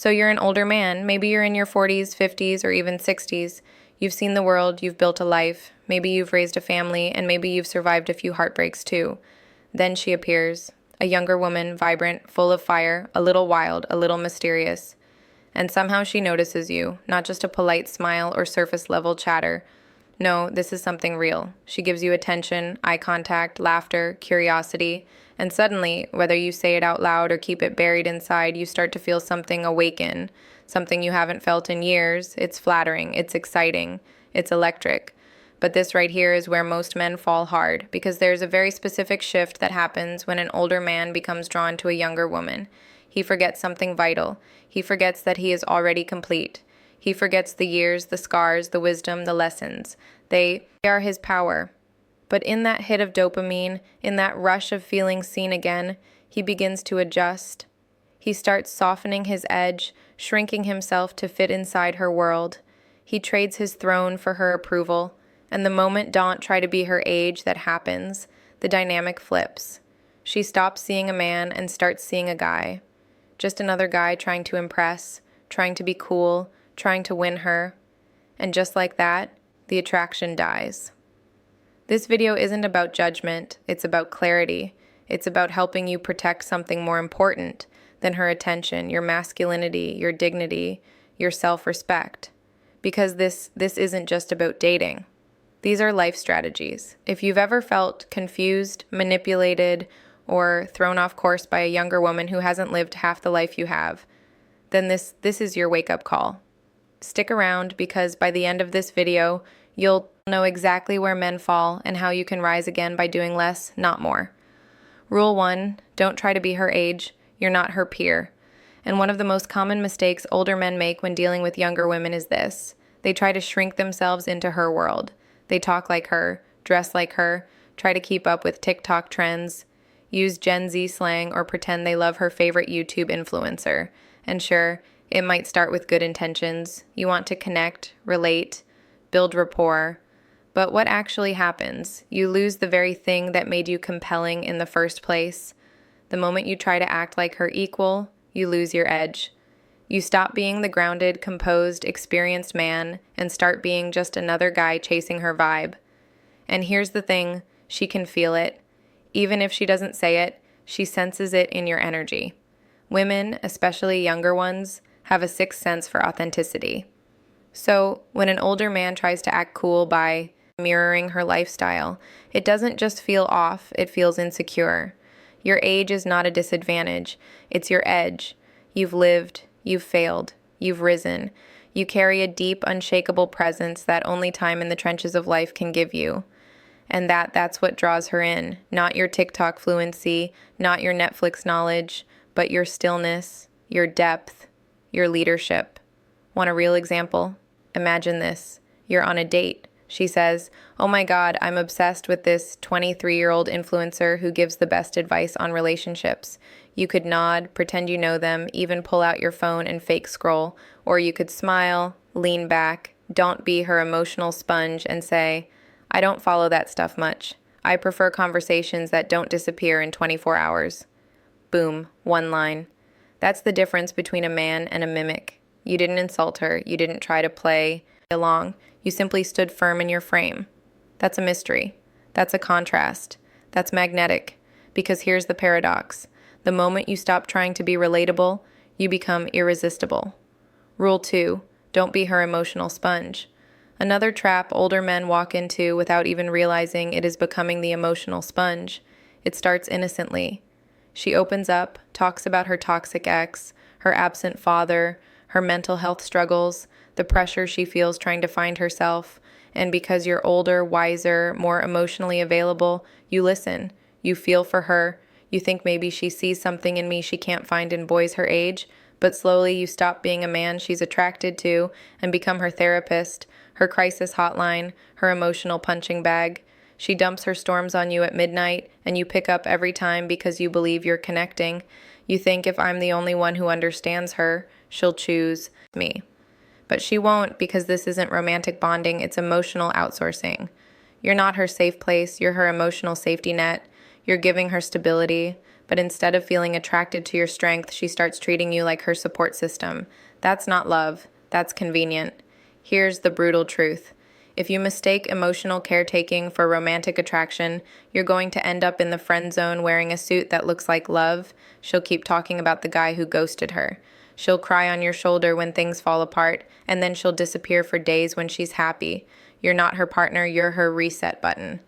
So you're an older man. Maybe you're in your 40s, 50s, or even 60s. You've seen the world, you've built a life. Maybe you've raised a family, and maybe you've survived a few heartbreaks too. Then she appears, a younger woman, vibrant, full of fire, a little wild, a little mysterious. And somehow she notices you, not just a polite smile or surface-level chatter. No, this is something real. She gives you attention, eye contact, laughter, curiosity, and suddenly, whether you say it out loud or keep it buried inside, you start to feel something awaken, something you haven't felt in years. It's flattering, it's exciting, it's electric. But this right here is where most men fall hard, because there's a very specific shift that happens when an older man becomes drawn to a younger woman. He forgets something vital. He forgets that he is already complete. He forgets the years, the scars, the wisdom, the lessons. They are his power. But in that hit of dopamine, in that rush of feeling seen again, he begins to adjust. He starts softening his edge, shrinking himself to fit inside her world. He trades his throne for her approval. And the moment don't try to be her age that happens, the dynamic flips. She stops seeing a man and starts seeing a guy. Just another guy trying to impress, trying to be cool, trying to win her. And just like that, the attraction dies. This video isn't about judgment, it's about clarity. It's about helping you protect something more important than her attention, your masculinity, your dignity, your self-respect. Because this isn't just about dating. These are life strategies. If you've ever felt confused, manipulated, or thrown off course by a younger woman who hasn't lived half the life you have, then this is your wake-up call. Stick around, because by the end of this video, you'll know exactly where men fall and how you can rise again by doing less, not more. Rule 1, don't try to be her age. You're not her peer. And one of the most common mistakes older men make when dealing with younger women is this. They try to shrink themselves into her world. They talk like her, dress like her, try to keep up with TikTok trends, use Gen Z slang, or pretend they love her favorite YouTube influencer. And sure, it might start with good intentions. You want to connect, relate, build rapport. But what actually happens? You lose the very thing that made you compelling in the first place. The moment you try to act like her equal, you lose your edge. You stop being the grounded, composed, experienced man and start being just another guy chasing her vibe. And here's the thing, she can feel it. Even if she doesn't say it, she senses it in your energy. Women, especially younger ones, have a sixth sense for authenticity. So when an older man tries to act cool by mirroring her lifestyle, it doesn't just feel off, it feels insecure. Your age is not a disadvantage, it's your edge. You've lived, you've failed, you've risen. You carry a deep, unshakable presence that only time in the trenches of life can give you. And that's what draws her in, not your TikTok fluency, not your Netflix knowledge, but your stillness, your depth, your leadership. Want a real example? Imagine this. You're on a date. She says, "Oh my God, I'm obsessed with this 23-year-old influencer who gives the best advice on relationships." You could nod, pretend you know them, even pull out your phone and fake scroll. Or you could smile, lean back, don't be her emotional sponge, and say, "I don't follow that stuff much. I prefer conversations that don't disappear in 24 hours. Boom, one line. That's the difference between a man and a mimic. You didn't insult her. You didn't try to play along. You simply stood firm in your frame. That's a mystery. That's a contrast. That's magnetic. Because here's the paradox. The moment you stop trying to be relatable, you become irresistible. Rule 2, don't be her emotional sponge. Another trap older men walk into without even realizing it is becoming the emotional sponge. It starts innocently. She opens up, talks about her toxic ex, her absent father, her mental health struggles, the pressure she feels trying to find herself, and because you're older, wiser, more emotionally available, you listen, you feel for her, you think maybe she sees something in me she can't find in boys her age, but slowly you stop being a man she's attracted to and become her therapist, her crisis hotline, her emotional punching bag. She dumps her storms on you at midnight, and you pick up every time because you believe you're connecting. You think if I'm the only one who understands her, she'll choose me. But she won't, because this isn't romantic bonding, it's emotional outsourcing. You're not her safe place, you're her emotional safety net. You're giving her stability, but instead of feeling attracted to your strength, she starts treating you like her support system. That's not love. That's convenient. Here's the brutal truth. If you mistake emotional caretaking for romantic attraction, you're going to end up in the friend zone wearing a suit that looks like love. She'll keep talking about the guy who ghosted her. She'll cry on your shoulder when things fall apart, and then she'll disappear for days when she's happy. You're not her partner, you're her reset button.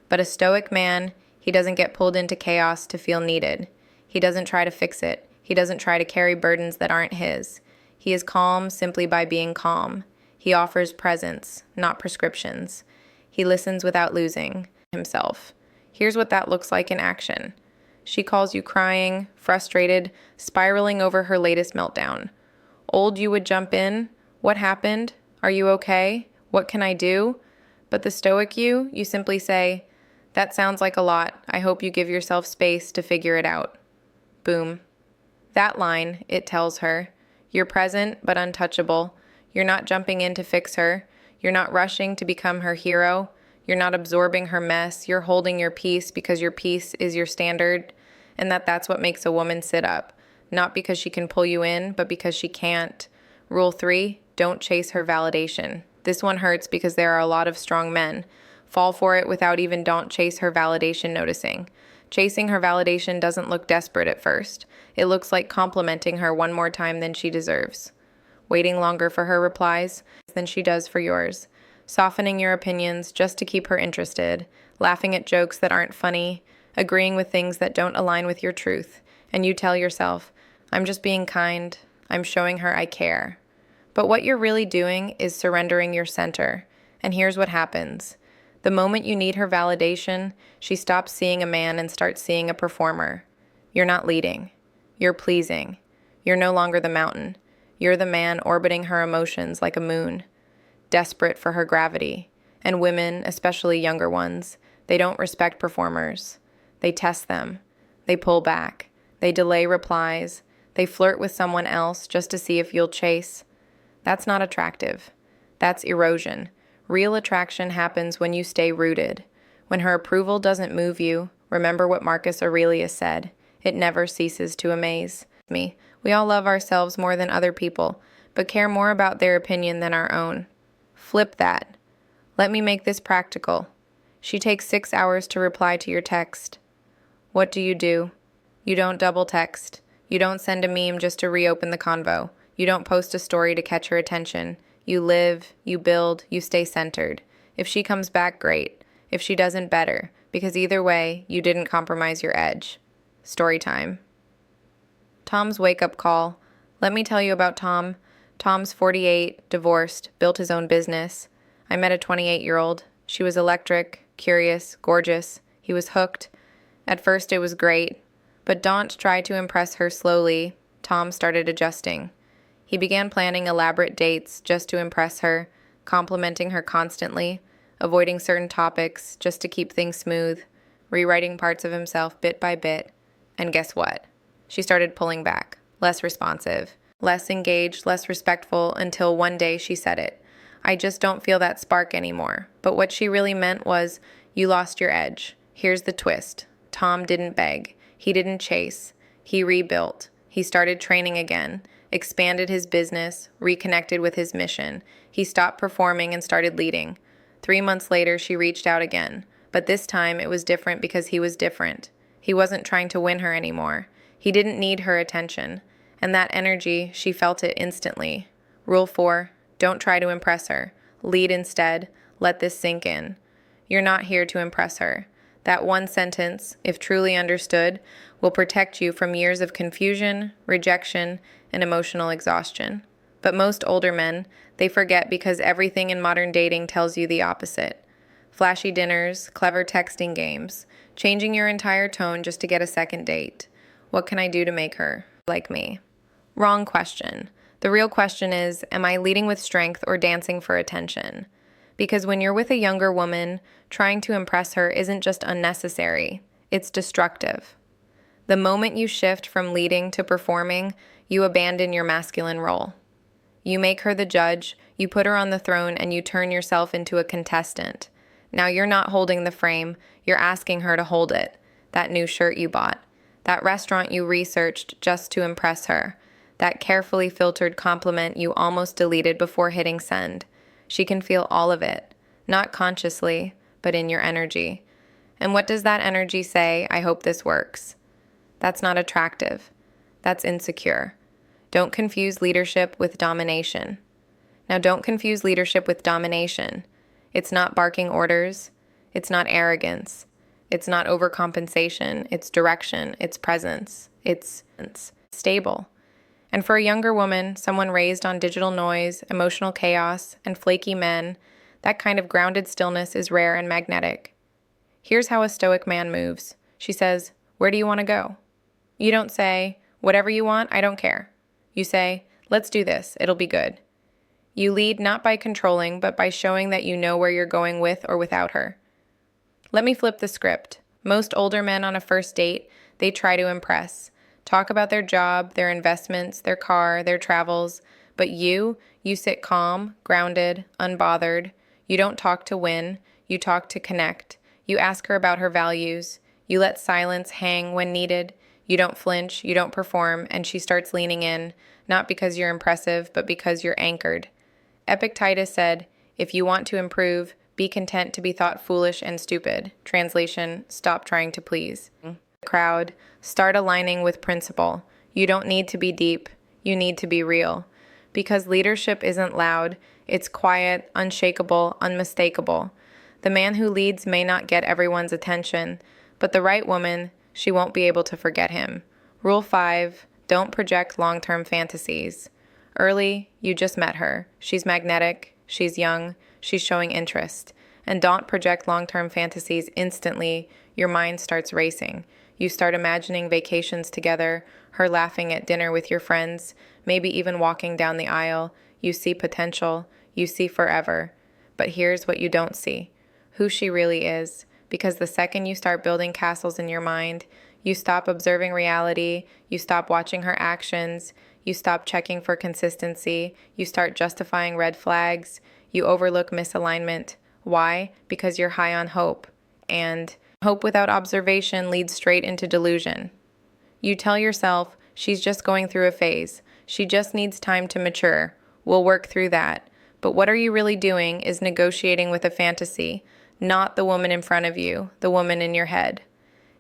But a stoic man, he doesn't get pulled into chaos to feel needed. He doesn't try to fix it. He doesn't try to carry burdens that aren't his. He is calm simply by being calm. He offers presence, not prescriptions. He listens without losing himself. Here's what that looks like in action. She calls you crying, frustrated, spiraling over her latest meltdown. Old you would jump in. What happened? Are you okay? What can I do? But the stoic you simply say, that sounds like a lot. I hope you give yourself space to figure it out. Boom. That line, it tells her, you're present but untouchable. You're not jumping in to fix her. You're not rushing to become her hero. You're not absorbing her mess. You're holding your peace because your peace is your standard, and that's what makes a woman sit up. Not because she can pull you in, but because she can't. Rule 3, don't chase her validation. This one hurts because there are a lot of strong men. Fall for it without even don't chase her validation noticing. Chasing her validation doesn't look desperate at first. It looks like complimenting her one more time than she deserves. Waiting longer for her replies than she does for yours. Softening your opinions just to keep her interested. Laughing at jokes that aren't funny. Agreeing with things that don't align with your truth. And you tell yourself, I'm just being kind. I'm showing her I care. But what you're really doing is surrendering your center. And here's what happens. The moment you need her validation, she stops seeing a man and starts seeing a performer. You're not leading. You're pleasing. You're no longer the mountain. You're the man orbiting her emotions like a moon, desperate for her gravity. And women, especially younger ones, they don't respect performers. They test them. They pull back. They delay replies. They flirt with someone else just to see if you'll chase. That's not attractive. That's erosion. Real attraction happens when you stay rooted. When her approval doesn't move you, remember what Marcus Aurelius said, it never ceases to amaze me. We all love ourselves more than other people, but care more about their opinion than our own. Flip that. Let me make this practical. She takes 6 hours to reply to your text. What do? You don't double text. You don't send a meme just to reopen the convo. You don't post a story to catch her attention. You live, you build, you stay centered. If she comes back, great. If she doesn't, better, because either way, you didn't compromise your edge. Story time. Tom's wake-up call. Let me tell you about Tom. Tom's 48, divorced, built his own business. I met a 28-year-old. She was electric, curious, gorgeous. He was hooked. At first it was great, but don't try to impress her slowly. Tom started adjusting. He began planning elaborate dates just to impress her, complimenting her constantly, avoiding certain topics just to keep things smooth, rewriting parts of himself bit by bit. And guess what? She started pulling back, less responsive, less engaged, less respectful, until one day she said it. I just don't feel that spark anymore. But what she really meant was, you lost your edge. Here's the twist. Tom didn't beg. He didn't chase. He rebuilt. He started training again, expanded his business, reconnected with his mission. He stopped performing and started leading. 3 months later, she reached out again. But this time, it was different because he was different. He wasn't trying to win her anymore. He didn't need her attention. And that energy, she felt it instantly. Rule 4, don't try to impress her. Lead instead. Let this sink in. You're not here to impress her. That one sentence, if truly understood, will protect you from years of confusion, rejection, and emotional exhaustion. But most older men, they forget because everything in modern dating tells you the opposite. Flashy dinners, clever texting games, changing your entire tone just to get a second date. What can I do to make her like me? Wrong question. The real question is, am I leading with strength or dancing for attention? Because when you're with a younger woman, trying to impress her isn't just unnecessary, it's destructive. The moment you shift from leading to performing, you abandon your masculine role. You make her the judge, you put her on the throne, and you turn yourself into a contestant. Now you're not holding the frame, you're asking her to hold it. That new shirt you bought, that restaurant you researched just to impress her, that carefully filtered compliment you almost deleted before hitting send. She can feel all of it, not consciously, but in your energy. And what does that energy say? I hope this works. That's not attractive. That's insecure. Don't confuse leadership with domination. Now, don't confuse leadership with domination. It's not barking orders. It's not arrogance. It's not overcompensation. It's direction. It's presence. It's stable. And for a younger woman, someone raised on digital noise, emotional chaos, and flaky men, that kind of grounded stillness is rare and magnetic. Here's how a stoic man moves. She says, "Where do you want to go?" You don't say, "Whatever you want, I don't care." You say, "Let's do this. It'll be good." You lead not by controlling, but by showing that you know where you're going with or without her. Let me flip the script. Most older men on a first date, they try to impress. Talk about their job, their investments, their car, their travels. But you sit calm, grounded, unbothered. You don't talk to win. You talk to connect. You ask her about her values. You let silence hang when needed. You don't flinch. You don't perform. And she starts leaning in, not because you're impressive, but because you're anchored. Epictetus said, "If you want to improve, be content to be thought foolish and stupid." Translation, stop trying to please. Crowd, start aligning with principle. You don't need to be deep. You need to be real. Because leadership isn't loud. It's quiet, unshakable, unmistakable. The man who leads may not get everyone's attention, but the right woman, she won't be able to forget him. Rule 5, don't project long-term fantasies. Early, you just met her. She's magnetic, she's young, she's showing interest. And don't project long-term fantasies instantly. Your mind starts racing. You start imagining vacations together, her laughing at dinner with your friends, maybe even walking down the aisle. You see potential, you see forever. But here's what you don't see: who she really is. Because the second you start building castles in your mind, you stop observing reality, you stop watching her actions, you stop checking for consistency, you start justifying red flags, you overlook misalignment. Why? Because you're high on hope. And hope without observation leads straight into delusion. You tell yourself, she's just going through a phase. She just needs time to mature. We'll work through that. But what are you really doing is negotiating with a fantasy, not the woman in front of you, the woman in your head.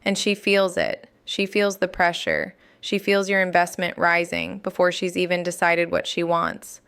And she feels it. She feels the pressure. She feels your investment rising before she's even decided what she wants.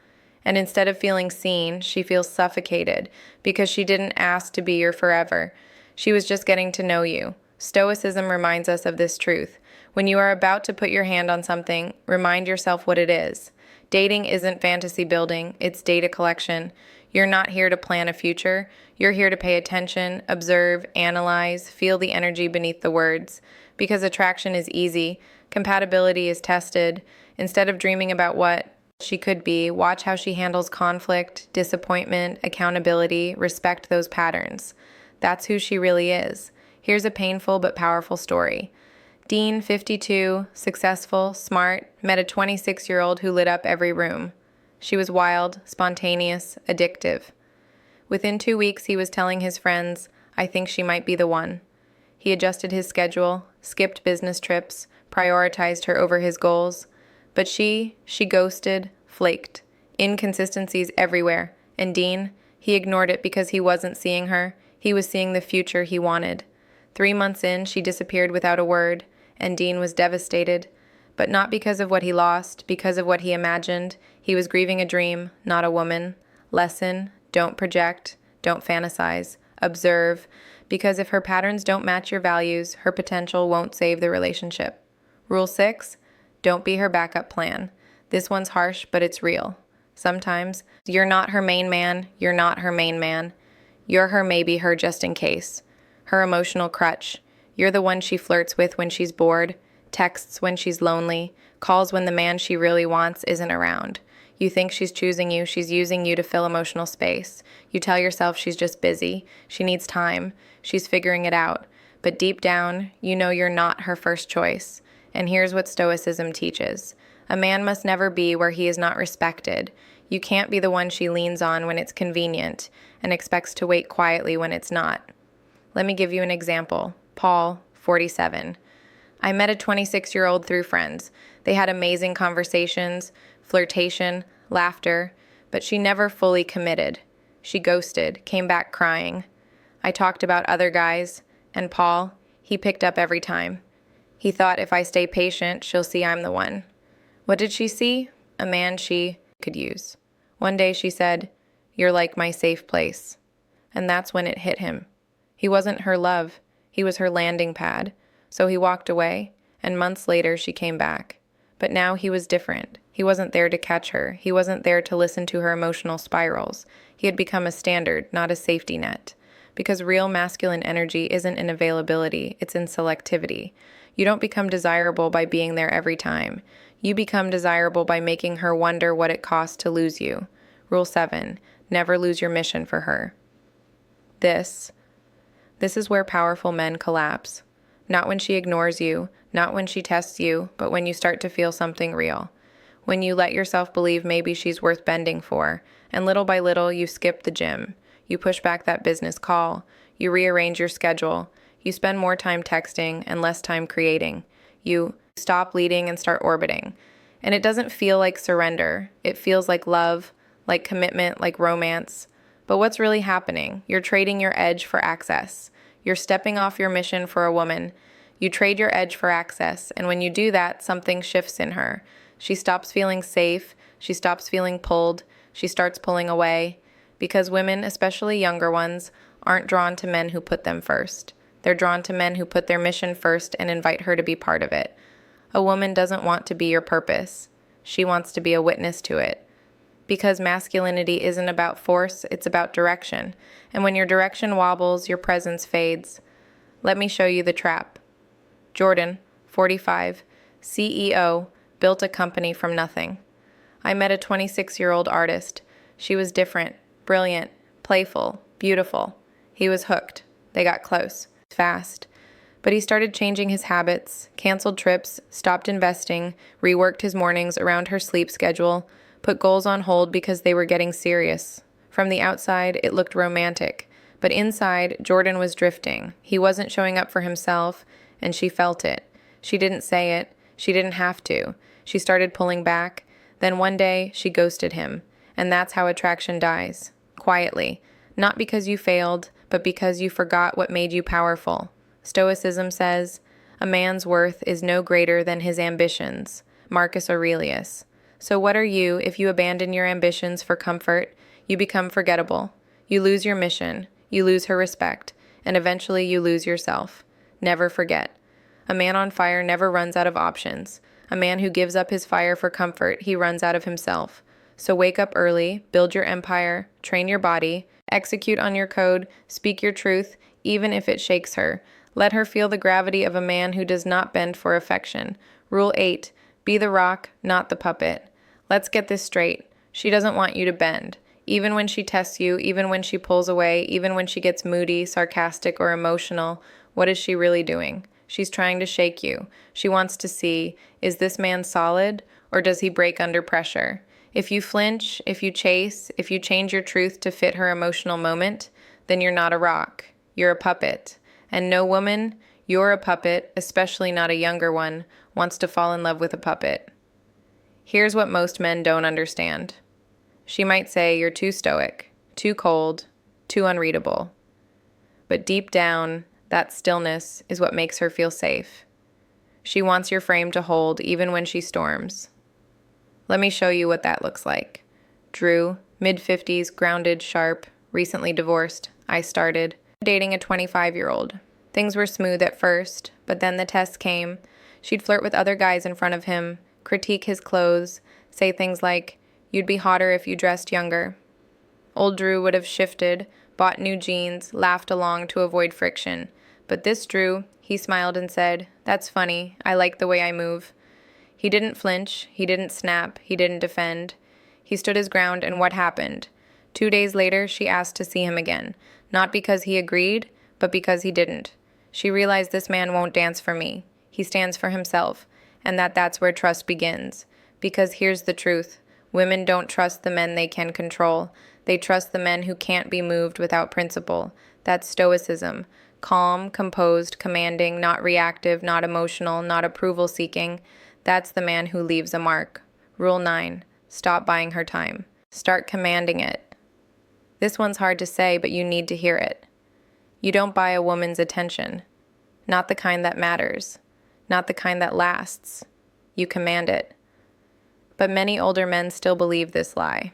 And instead of feeling seen, she feels suffocated because she didn't ask to be your forever. She was just getting to know you. Stoicism reminds us of this truth. When you are about to put your hand on something, remind yourself what it is. Dating isn't fantasy building, it's data collection. You're not here to plan a future. You're here to pay attention, observe, analyze, feel the energy beneath the words. Because attraction is easy, compatibility is tested. Instead of dreaming about what she could be, watch how she handles conflict, disappointment, accountability, respect those patterns. That's who she really is. Here's a painful but powerful story. Dean, 52, successful, smart, met a 26-year-old who lit up every room. She was wild, spontaneous, addictive. Within 2 weeks, he was telling his friends, "I think she might be the one." He adjusted his schedule, skipped business trips, prioritized her over his goals. But she ghosted, flaked. Inconsistencies everywhere. And Dean, he ignored it because he wasn't seeing her. He was seeing the future he wanted. 3 months in, she disappeared without a word, and Dean was devastated. But not because of what he lost, because of what he imagined. He was grieving a dream, not a woman. Lesson, don't project, don't fantasize, observe, because if her patterns don't match your values, her potential won't save the relationship. Rule 6, don't be her backup plan. This one's harsh, but it's real. Sometimes, you're not her main man, you're not her main man. You're her maybe her just in case. Her emotional crutch. You're the one she flirts with when she's bored, texts when she's lonely, calls when the man she really wants isn't around. You think she's choosing you, she's using you to fill emotional space. You tell yourself she's just busy, she needs time, she's figuring it out. But deep down, you know you're not her first choice. And here's what Stoicism teaches. A man must never be where he is not respected. You can't be the one she leans on when it's convenient and expects to wait quietly when it's not. Let me give you an example. Paul, 47. I met a 26-year-old through friends. They had amazing conversations, flirtation, laughter, but she never fully committed. She ghosted, came back crying. I talked about other guys, and Paul, he picked up every time. He thought if I stay patient, she'll see I'm the one. What did she see? A man she could use. One day she said, "You're like my safe place." And that's when it hit him. He wasn't her love. He was her landing pad. So he walked away, and months later she came back. But now he was different. He wasn't there to catch her. He wasn't there to listen to her emotional spirals. He had become a standard, not a safety net. Because real masculine energy isn't in availability, it's in selectivity. You don't become desirable by being there every time. You become desirable by making her wonder what it costs to lose you. Rule 7, never lose your mission for her. This is where powerful men collapse. Not when she ignores you, not when she tests you, but when you start to feel something real. When you let yourself believe maybe she's worth bending for, and little by little you skip the gym. You push back that business call. You rearrange your schedule. You spend more time texting and less time creating. You stop leading and start orbiting. And it doesn't feel like surrender. It feels like love, like commitment, like romance. But what's really happening? You're trading your edge for access. You're stepping off your mission for a woman. You trade your edge for access, and when you do that, something shifts in her. She stops feeling safe. She stops feeling pulled. She starts pulling away. Because women, especially younger ones, aren't drawn to men who put them first. They're drawn to men who put their mission first and invite her to be part of it. A woman doesn't want to be your purpose. She wants to be a witness to it. Because masculinity isn't about force, it's about direction. And when your direction wobbles, your presence fades. Let me show you the trap. Jordan, 45, CEO, built a company from nothing. I met a 26-year-old artist. She was different, brilliant, playful, beautiful. He was hooked. They got close, fast. But he started changing his habits, canceled trips, stopped investing, reworked his mornings around her sleep schedule, put goals on hold because they were getting serious. From the outside, it looked romantic. But inside, Jordan was drifting. He wasn't showing up for himself, and she felt it. She didn't say it. She didn't have to. She started pulling back. Then one day, she ghosted him. And that's how attraction dies. Quietly. Not because you failed, but because you forgot what made you powerful. Stoicism says, "A man's worth is no greater than his ambitions." Marcus Aurelius. So what are you if you abandon your ambitions for comfort? You become forgettable. You lose your mission. You lose her respect. And eventually you lose yourself. Never forget. A man on fire never runs out of options. A man who gives up his fire for comfort, he runs out of himself. So wake up early, build your empire, train your body, execute on your code, speak your truth, even if it shakes her. Let her feel the gravity of a man who does not bend for affection. Rule 8, be the rock, not the puppet. Let's get this straight. She doesn't want you to bend. Even when she tests you, even when she pulls away, even when she gets moody, sarcastic, or emotional, what is she really doing? She's trying to shake you. She wants to see, is this man solid, or does he break under pressure? If you flinch, if you chase, if you change your truth to fit her emotional moment, then you're not a rock. You're a puppet. And no woman, you're a puppet, especially not a younger one, wants to fall in love with a puppet. Here's what most men don't understand. She might say you're too stoic, too cold, too unreadable. But deep down, that stillness is what makes her feel safe. She wants your frame to hold even when she storms. Let me show you what that looks like. Drew, mid-50s, grounded, sharp, recently divorced. I started dating a 25-year-old. Things were smooth at first, but then the test came. She'd flirt with other guys in front of him, critique his clothes, say things like, "You'd be hotter if you dressed younger." Old Drew would have shifted, bought new jeans, laughed along to avoid friction. But this Drew, he smiled and said, "That's funny. I like the way I move." He didn't flinch. He didn't snap. He didn't defend. He stood his ground, and what happened? 2 days later, she asked to see him again. Not because he agreed, but because he didn't. She realized this man won't dance for me. He stands for himself, and that's where trust begins. Because here's the truth. Women don't trust the men they can control. They trust the men who can't be moved without principle. That's stoicism. Calm, composed, commanding, not reactive, not emotional, not approval seeking. That's the man who leaves a mark. Rule 9. Stop buying her time. Start commanding it. This one's hard to say, but you need to hear it. You don't buy a woman's attention. Not the kind that matters. Not the kind that lasts. You command it. But many older men still believe this lie.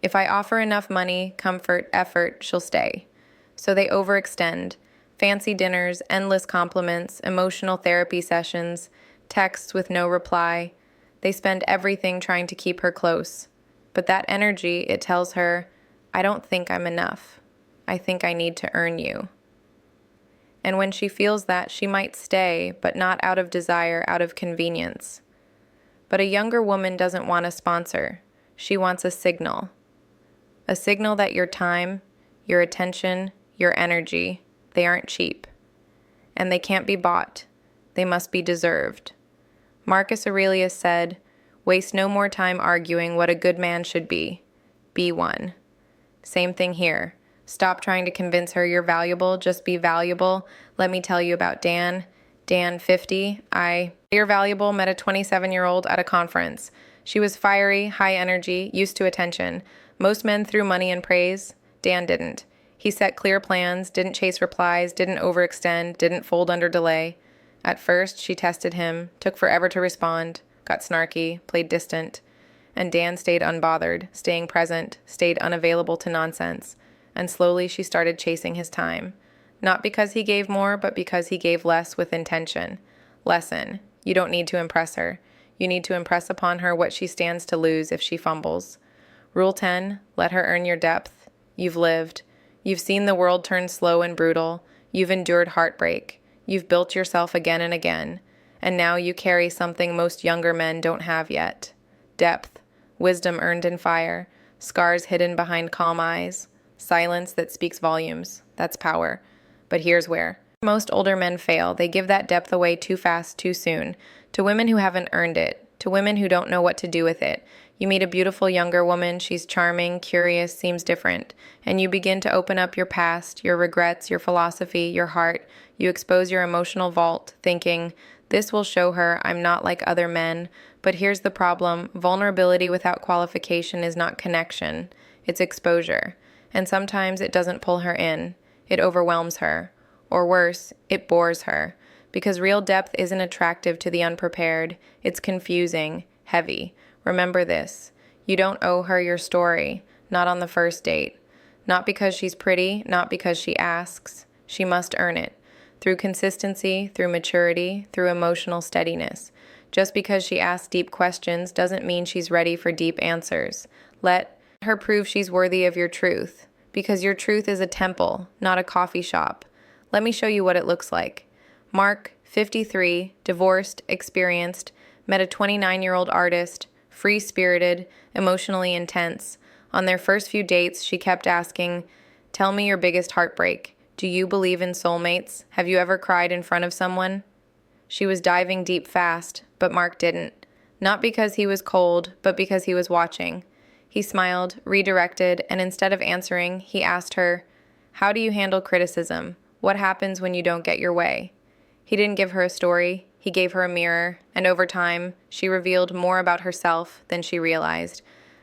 If I offer enough money, comfort, effort, she'll stay. So they overextend. Fancy dinners, endless compliments, emotional therapy sessions, texts with no reply. They spend everything trying to keep her close. But that energy, it tells her, I don't think I'm enough. I think I need to earn you. And when she feels that, she might stay, but not out of desire, out of convenience. But a younger woman doesn't want a sponsor. She wants a signal. A signal that your time, your attention, your energy, they aren't cheap. And they can't be bought. They must be deserved. Marcus Aurelius said, waste no more time arguing what a good man should be. Be one. Same thing here. Stop trying to convince her you're valuable. Just be valuable. Let me tell you about Dan. Dan, 50. You're valuable, met a 27-year-old at a conference. She was fiery, high energy, used to attention. Most men threw money and praise. Dan didn't. He set clear plans, didn't chase replies, didn't overextend, didn't fold under delay. At first, she tested him, took forever to respond, got snarky, played distant. And Dan stayed unbothered, staying present, stayed unavailable to nonsense. And slowly she started chasing his time. Not because he gave more, but because he gave less with intention. Lesson: you don't need to impress her. You need to impress upon her what she stands to lose if she fumbles. Rule 10, let her earn your depth. You've lived. You've seen the world turn slow and brutal. You've endured heartbreak. You've built yourself again and again. And now you carry something most younger men don't have yet. Depth, wisdom earned in fire, scars hidden behind calm eyes, silence that speaks volumes. That's power. But here's where. Most older men fail. They give that depth away too fast, too soon, to women who haven't earned it, to women who don't know what to do with it. You meet a beautiful younger woman, she's charming, curious, seems different, and you begin to open up your past, your regrets, your philosophy, your heart. You expose your emotional vault, thinking, this will show her I'm not like other men. But here's the problem. Vulnerability without qualification is not connection. It's exposure. And sometimes it doesn't pull her in. It overwhelms her. Or worse, it bores her. Because real depth isn't attractive to the unprepared. It's confusing, heavy. Remember this. You don't owe her your story. Not on the first date. Not because she's pretty, not because she asks. She must earn it. Through consistency, through maturity, through emotional steadiness. Just because she asks deep questions doesn't mean she's ready for deep answers. Let her prove she's worthy of your truth. Because your truth is a temple, not a coffee shop. Let me show you what it looks like. Mark, 53, divorced, experienced, met a 29-year-old artist, free-spirited, emotionally intense. On their first few dates, she kept asking, tell me your biggest heartbreak. Do you believe in soulmates? Have you ever cried in front of someone? She was diving deep fast, but Mark didn't. Not because he was cold, but because he was watching. He smiled, redirected, and instead of answering, he asked her, how do you handle criticism? What happens when you don't get your way? He didn't give her a story. He gave her a mirror, and over time, she revealed more about herself than she realized.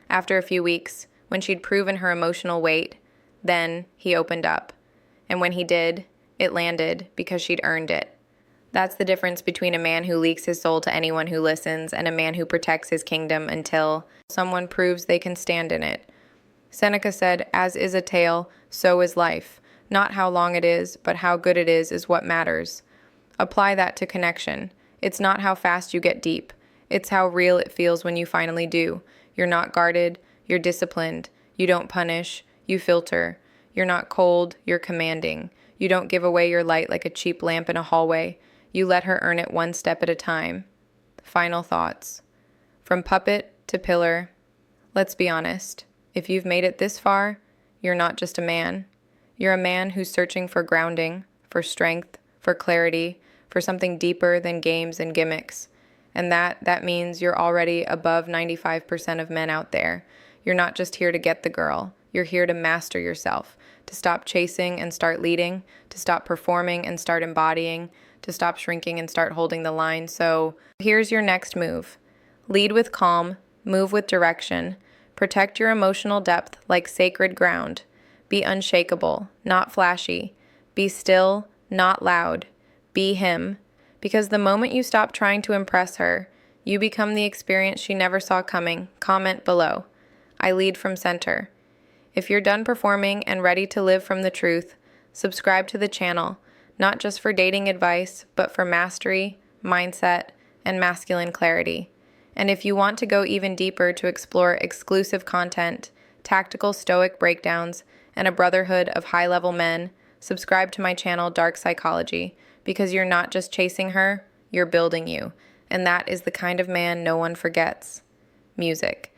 After a few weeks, when she'd proven her emotional weight, then he opened up. And when he did, it landed because she'd earned it. That's the difference between a man who leaks his soul to anyone who listens and a man who protects his kingdom until someone proves they can stand in it. Seneca said, as is a tale, so is life. Not how long it is, but how good it is what matters. Apply that to connection. It's not how fast you get deep. It's how real it feels when you finally do. You're not guarded. You're disciplined. You don't punish. You filter. You're not cold. You're commanding. You don't give away your light like a cheap lamp in a hallway. You let her earn it one step at a time. Final thoughts. From puppet to pillar. Let's be honest. If you've made it this far, you're not just a man. You're a man who's searching for grounding, for strength, for clarity, for something deeper than games and gimmicks. And that means you're already above 95% of men out there. You're not just here to get the girl. You're here to master yourself, to stop chasing and start leading, to stop performing and start embodying, to stop shrinking and start holding the line. So here's your next move. Lead with calm, move with direction, protect your emotional depth like sacred ground. Be unshakable, not flashy. Be still, not loud. Be him. Because the moment you stop trying to impress her, you become the experience she never saw coming. Comment below. I lead from center. If you're done performing and ready to live from the truth, subscribe to the channel, not just for dating advice, but for mastery, mindset, and masculine clarity. And if you want to go even deeper to explore exclusive content, tactical stoic breakdowns, and a brotherhood of high-level men, subscribe to my channel, Dark Psychology, because you're not just chasing her, you're building you. And that is the kind of man no one forgets. Music.